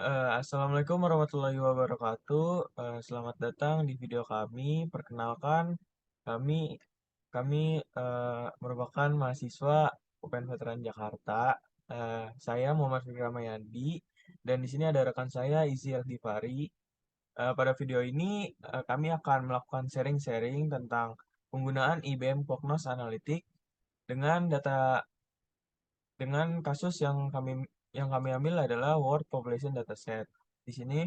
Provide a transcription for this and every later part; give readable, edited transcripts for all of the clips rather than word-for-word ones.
Assalamualaikum warahmatullahi wabarakatuh. Selamat datang di video kami. Perkenalkan, kami kami merupakan mahasiswa UPN Veteran Jakarta. Saya Muhammad Fikri Ramayadi dan di sini ada rekan saya Izzy Alfari. Pada video ini kami akan melakukan sharing-sharing tentang penggunaan IBM Cognos Analytics dengan kasus yang kami ambil adalah World Population Dataset. Di sini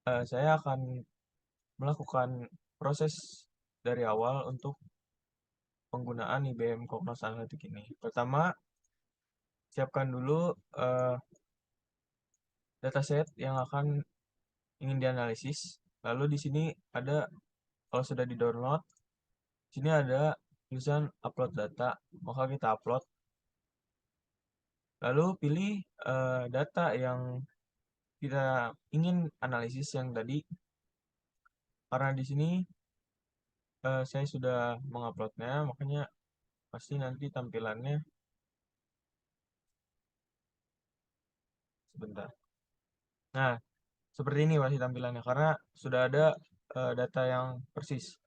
saya akan melakukan proses dari awal untuk penggunaan IBM Cognos Analytics ini. Pertama, siapkan dulu eh, dataset yang ingin dianalisis. Lalu di sini ada, kalau sudah di-download, di sini ada tulisan upload data, maka kita upload. Lalu pilih data yang kita ingin analisis yang tadi, karena di sini saya sudah menguploadnya, makanya pasti nanti tampilannya sebentar. Nah, seperti ini pasti tampilannya karena sudah ada data yang persis.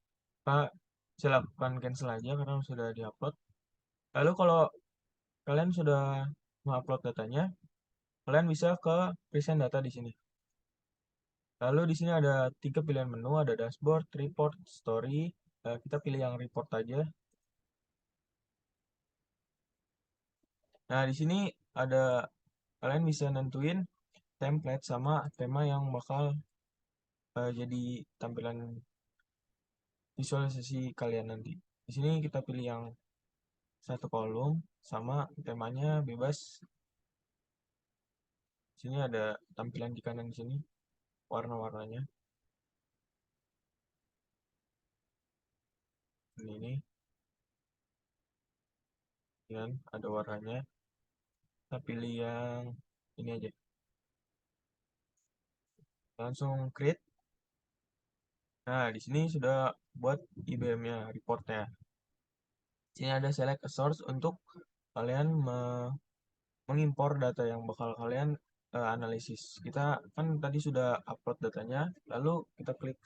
Pak, silakan cancel aja karena sudah diupload. Lalu kalau kalian sudah mengupload datanya, kalian bisa ke present data di sini. Lalu di sini ada 3 pilihan menu, ada dashboard, report, story. Kita pilih yang report aja. Nah, di sini ada, kalian bisa nentuin template sama tema yang bakal jadi tampilan visualisasi kalian nanti. Di sini kita pilih yang satu kolom sama temanya bebas. Di sini ada tampilan di kanan sini warna-warnanya. Ini kan ada warnanya. Kita pilih yang ini aja. Langsung create. Nah, di sini sudah buat IBM-nya, reportnya. Di sini ada select a source untuk kalian mengimpor data yang bakal kalian analisis. Kita kan tadi sudah upload datanya, lalu kita klik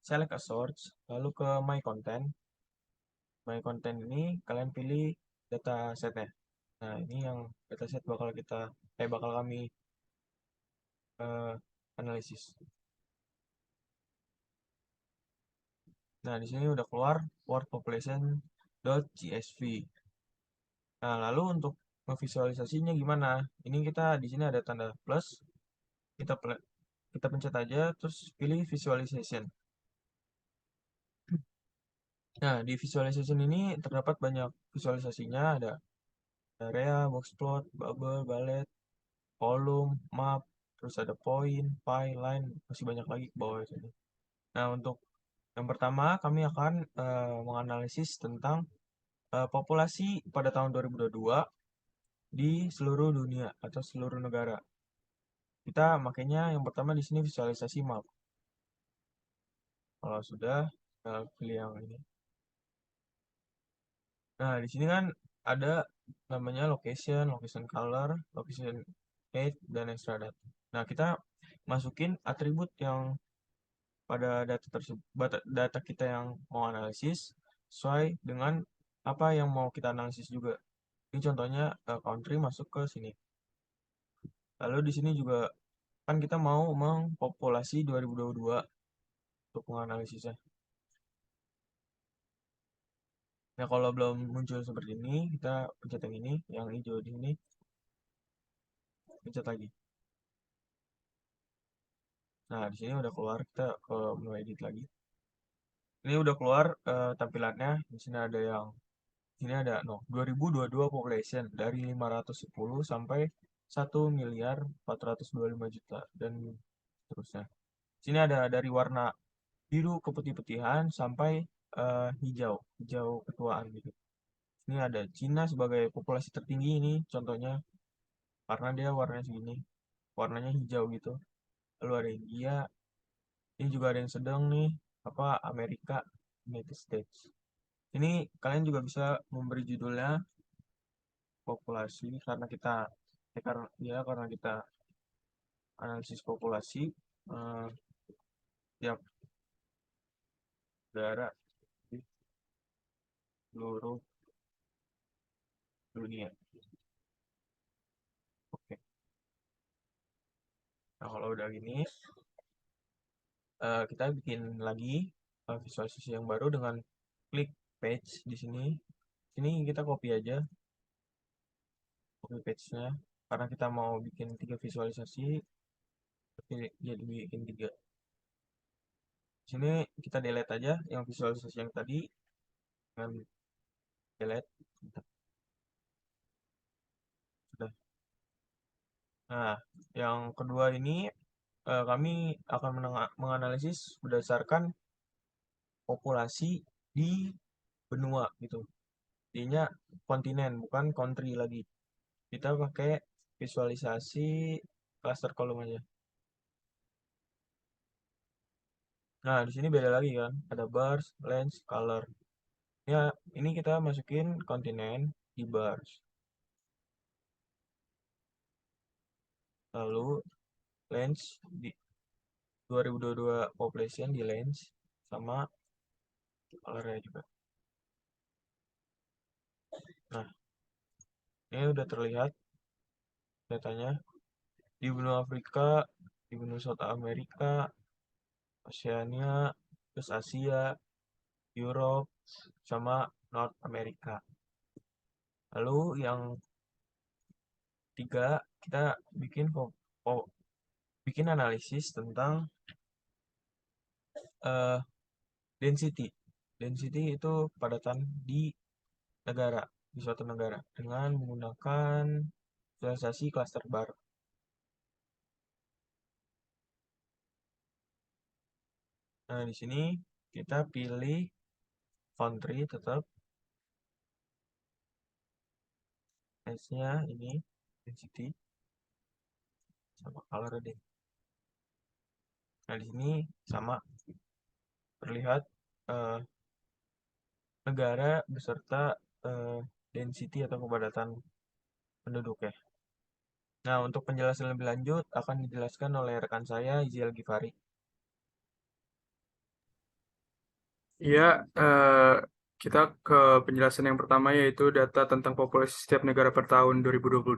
select a source, lalu ke my content. My content ini kalian pilih data setnya. Nah, ini yang dataset bakal kami analisis. Nah, di sini udah keluar world population.csv. Nah, lalu untuk memvisualisasinya gimana? Ini kita di sini ada tanda plus, kita kita pencet aja terus pilih visualization. Nah, di visualization ini terdapat banyak visualisasinya, ada area, box plot, bubble, bullet, column, map, terus ada point, pie, line, masih banyak lagi ke bawah sini. Nah, untuk yang pertama kami akan menganalisis tentang populasi pada tahun 2022 di seluruh dunia atau seluruh negara. Kita makanya yang pertama di sini visualisasi map. Kalau sudah, pilih yang ini. Nah, di sini kan ada namanya location, location color, location age, dan extra data. Nah, kita masukin atribut yang pada data tersebut, data kita yang mau analisis sesuai dengan apa yang mau kita analisis juga. Ini contohnya country masuk ke sini. Lalu di sini juga kan kita mau mengpopulasi 2022 untuk menganalisisnya. Nah, kalau belum muncul seperti ini, kita pencet yang ini, yang hijau di sini, pencet lagi. Nah, di sini udah keluar, kita ke menu edit lagi. Ini udah keluar tampilannya. Di sini ada di sini ada 2022 population dari 510 sampai 1.425.000.000 dan seterusnya. Di sini ada dari warna biru ke putih-putihan sampai hijau, hijau ketuaan gitu. Ini ada Cina sebagai populasi tertinggi ini contohnya karena dia warnanya segini, warnanya hijau gitu. Lalu ada India, ini juga ada yang sedang nih, apa Amerika, United States. Ini kalian juga bisa memberi judulnya populasi karena kita ya karena kita analisis populasi tiap negara di seluruh dunia. Oke. Nah, kalau udah gini, kita bikin lagi visualisasi yang baru dengan klik page di sini. Sini kita copy aja, copy page-nya. Karena kita mau bikin 3 visualisasi, jadi bikin 3. Di sini kita delete aja yang visualisasi yang tadi dengan delete. Sudah. Nah, yang kedua ini kami akan menganalisis berdasarkan populasi di benua gitu. Intinya kontinen, bukan country lagi. Kita pakai visualisasi cluster kolom aja. Nah, di sini beda lagi kan. Ada bars, length, color. Ya, ini kita masukin kontinen di bars. Lalu length di 2022 population di length sama colornya juga. Nah, ini udah terlihat datanya di benua Afrika, di benua South Amerika, Oceania, terus Asia, Europe, sama North America. Lalu yang tiga, kita bikin analisis tentang density. Density itu kepadatan di negara, di suatu negara, dengan menggunakan visualisasi cluster bar. Nah, di sini kita pilih country tetap. Size-nya ini density sama color deh. Nah, di sini sama terlihat negara beserta density atau kepadatan penduduk ya. Nah, untuk penjelasan lebih lanjut akan dijelaskan oleh rekan saya, Iziel Gifari. Iya, kita ke penjelasan yang pertama yaitu data tentang populasi setiap negara per tahun 2022.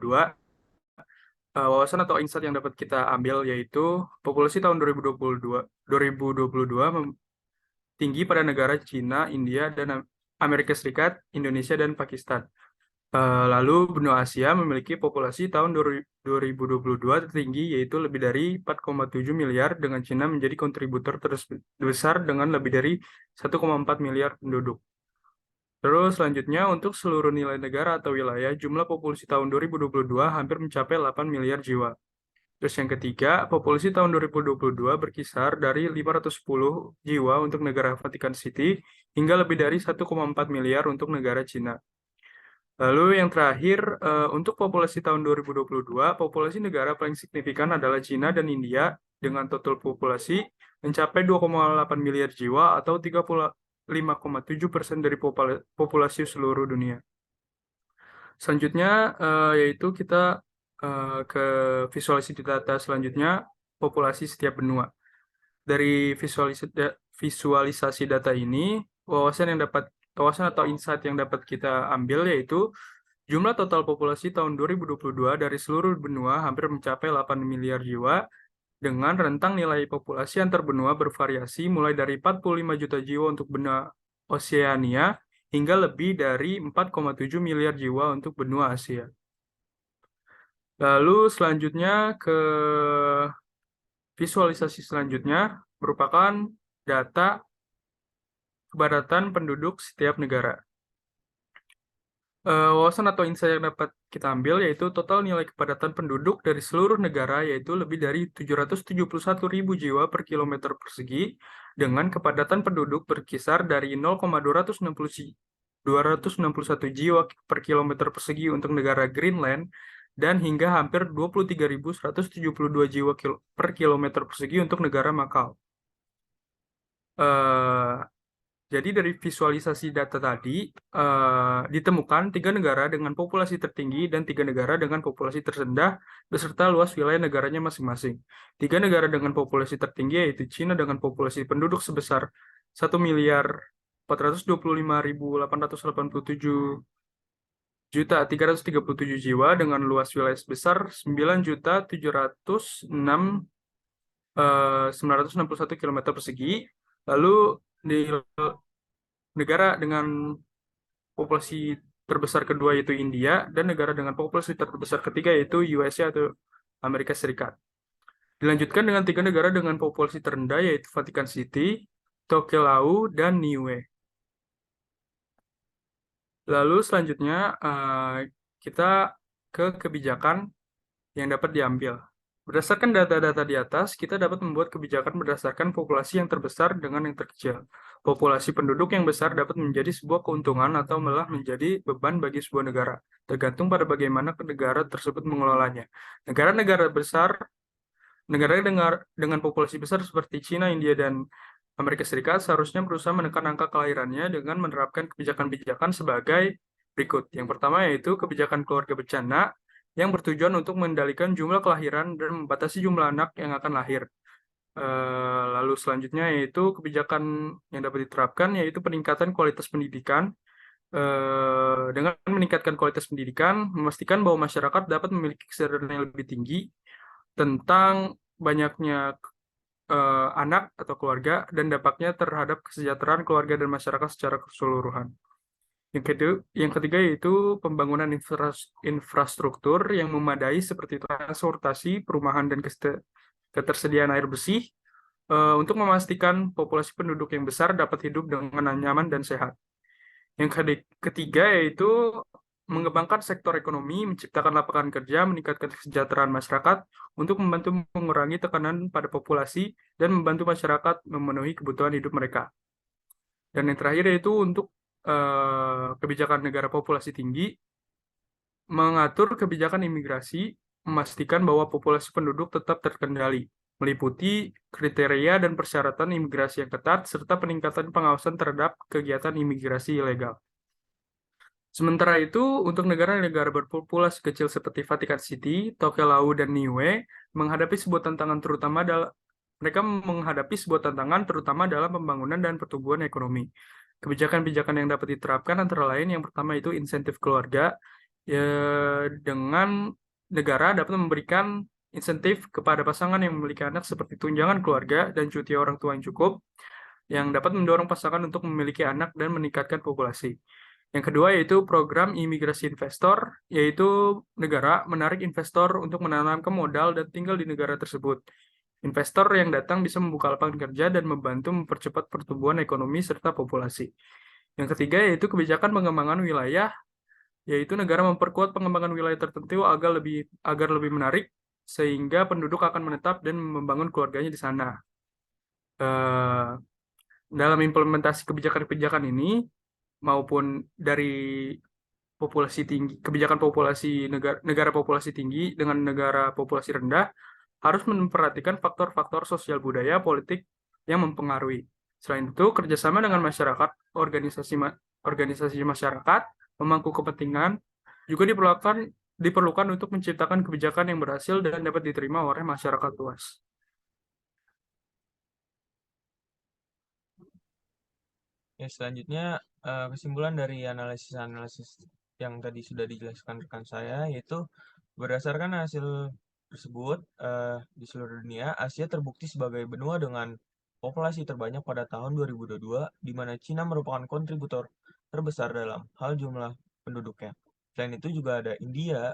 Wawasan atau insight yang dapat kita ambil yaitu populasi tahun 2022 tinggi pada negara Cina, India, dan Amerika Serikat, Indonesia, dan Pakistan. Lalu benua Asia memiliki populasi tahun 2022 tertinggi yaitu lebih dari 4,7 miliar dengan Cina menjadi kontributor terbesar dengan lebih dari 1,4 miliar penduduk. Terus selanjutnya untuk seluruh nilai negara atau wilayah, jumlah populasi tahun 2022 hampir mencapai 8 miliar jiwa. Terus yang ketiga, populasi tahun 2022 berkisar dari 510 jiwa untuk negara Vatikan City hingga lebih dari 1,4 miliar untuk negara Cina. Lalu yang terakhir, untuk populasi tahun 2022, populasi negara paling signifikan adalah Cina dan India dengan total populasi mencapai 2,8 miliar jiwa atau 35,7% dari populasi seluruh dunia. Selanjutnya, yaitu kita ke visualisasi data selanjutnya, populasi setiap benua. Dari visualisasi data ini, wawasan atau insight yang dapat kita ambil yaitu jumlah total populasi tahun 2022 dari seluruh benua hampir mencapai 8 miliar jiwa dengan rentang nilai populasi antar benua bervariasi mulai dari 45 juta jiwa untuk benua Oseania hingga lebih dari 4,7 miliar jiwa untuk benua Asia. Lalu selanjutnya ke visualisasi selanjutnya merupakan data kepadatan penduduk setiap negara. Wawasan atau insight yang dapat kita ambil yaitu total nilai kepadatan penduduk dari seluruh negara yaitu lebih dari 771.000 jiwa per kilometer persegi dengan kepadatan penduduk berkisar dari 0,261 jiwa per kilometer persegi untuk negara Greenland dan hingga hampir 23.172 jiwa per kilometer persegi untuk negara Macau. Jadi dari visualisasi data tadi ditemukan 3 negara dengan populasi tertinggi dan 3 negara dengan populasi terendah beserta luas wilayah negaranya masing-masing. 3 negara dengan populasi tertinggi yaitu Cina dengan populasi penduduk sebesar 1.425.887.337 jiwa dengan luas wilayah sebesar 9.706.961 km persegi. Lalu di negara dengan populasi terbesar kedua yaitu India, dan negara dengan populasi terbesar ketiga yaitu USA atau Amerika Serikat. Dilanjutkan dengan 3 negara dengan populasi terendah yaitu Vatikan City, Tokelau, dan Niue. Lalu selanjutnya kita ke kebijakan yang dapat diambil. Berdasarkan data-data di atas, kita dapat membuat kebijakan berdasarkan populasi yang terbesar dengan yang terkecil. Populasi penduduk yang besar dapat menjadi sebuah keuntungan atau malah menjadi beban bagi sebuah negara, tergantung pada bagaimana negara tersebut mengelolanya. Negara-negara besar, negara dengan populasi besar seperti China, India, dan Amerika Serikat seharusnya berusaha menekan angka kelahirannya dengan menerapkan kebijakan-kebijakan sebagai berikut. Yang pertama yaitu kebijakan keluarga berencana yang bertujuan untuk mengendalikan jumlah kelahiran dan membatasi jumlah anak yang akan lahir. Lalu selanjutnya yaitu kebijakan yang dapat diterapkan yaitu peningkatan kualitas pendidikan. Dengan meningkatkan kualitas pendidikan, memastikan bahwa masyarakat dapat memiliki kesadaran yang lebih tinggi tentang banyaknya anak atau keluarga dan dampaknya terhadap kesejahteraan keluarga dan masyarakat secara keseluruhan. Yang ketiga yaitu pembangunan infrastruktur yang memadai seperti transportasi, perumahan, dan ketersediaan air bersih untuk memastikan populasi penduduk yang besar dapat hidup dengan nyaman dan sehat. Yang ketiga yaitu mengembangkan sektor ekonomi, menciptakan lapangan kerja, meningkatkan kesejahteraan masyarakat untuk membantu mengurangi tekanan pada populasi dan membantu masyarakat memenuhi kebutuhan hidup mereka. Dan yang terakhir yaitu untuk kebijakan negara populasi tinggi, mengatur kebijakan imigrasi, memastikan bahwa populasi penduduk tetap terkendali, meliputi kriteria dan persyaratan imigrasi yang ketat, serta peningkatan pengawasan terhadap kegiatan imigrasi ilegal. Sementara itu, untuk negara-negara berpopulasi kecil seperti Vatikan City, Tokelau, dan Niue, mereka menghadapi sebuah tantangan terutama dalam pembangunan dan pertumbuhan ekonomi. Kebijakan-kebijakan yang dapat diterapkan antara lain yang pertama itu insentif keluarga, ya, dengan negara dapat memberikan insentif kepada pasangan yang memiliki anak seperti tunjangan keluarga dan cuti orang tua yang cukup, yang dapat mendorong pasangan untuk memiliki anak dan meningkatkan populasi. Yang kedua yaitu program imigrasi investor, yaitu negara menarik investor untuk menanamkan modal dan tinggal di negara tersebut. Investor yang datang bisa membuka lapangan kerja dan membantu mempercepat pertumbuhan ekonomi serta populasi. Yang ketiga yaitu kebijakan pengembangan wilayah, yaitu negara memperkuat pengembangan wilayah tertentu agar lebih menarik, sehingga penduduk akan menetap dan membangun keluarganya di sana. Dalam implementasi kebijakan-kebijakan ini, maupun dari populasi tinggi, kebijakan populasi negara populasi tinggi dengan negara populasi rendah harus memperhatikan faktor-faktor sosial budaya politik yang mempengaruhi. Selain itu, kerjasama dengan masyarakat, organisasi masyarakat, pemangku kepentingan juga diperlukan untuk menciptakan kebijakan yang berhasil dan dapat diterima oleh masyarakat luas. Ya, selanjutnya kesimpulan dari analisis-analisis yang tadi sudah dijelaskan rekan saya, yaitu berdasarkan hasil tersebut di seluruh dunia, Asia terbukti sebagai benua dengan populasi terbanyak pada tahun 2022, di mana Cina merupakan kontributor terbesar dalam hal jumlah penduduknya. Selain itu juga ada India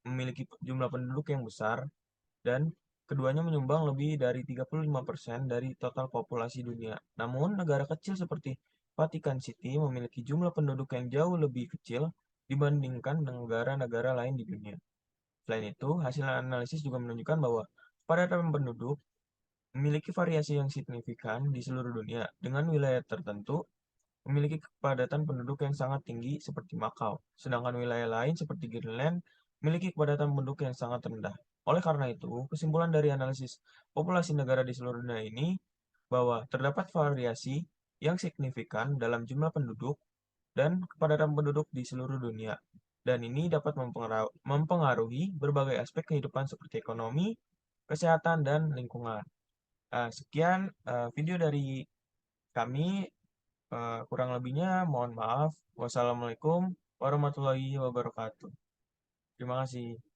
memiliki jumlah penduduk yang besar dan keduanya menyumbang lebih dari 35% dari total populasi dunia. Namun, negara kecil seperti Vatikan City memiliki jumlah penduduk yang jauh lebih kecil dibandingkan negara-negara lain di dunia. Selain itu, hasil analisis juga menunjukkan bahwa kepadatan penduduk memiliki variasi yang signifikan di seluruh dunia, dengan wilayah tertentu memiliki kepadatan penduduk yang sangat tinggi seperti Makau, sedangkan wilayah lain seperti Greenland memiliki kepadatan penduduk yang sangat rendah. Oleh karena itu, kesimpulan dari analisis populasi negara di seluruh dunia ini bahwa terdapat variasi yang signifikan dalam jumlah penduduk dan kepadatan penduduk di seluruh dunia. Dan ini dapat mempengaruhi berbagai aspek kehidupan seperti ekonomi, kesehatan, dan lingkungan. Sekian video dari kami. Kurang lebihnya mohon maaf. Wassalamualaikum warahmatullahi wabarakatuh. Terima kasih.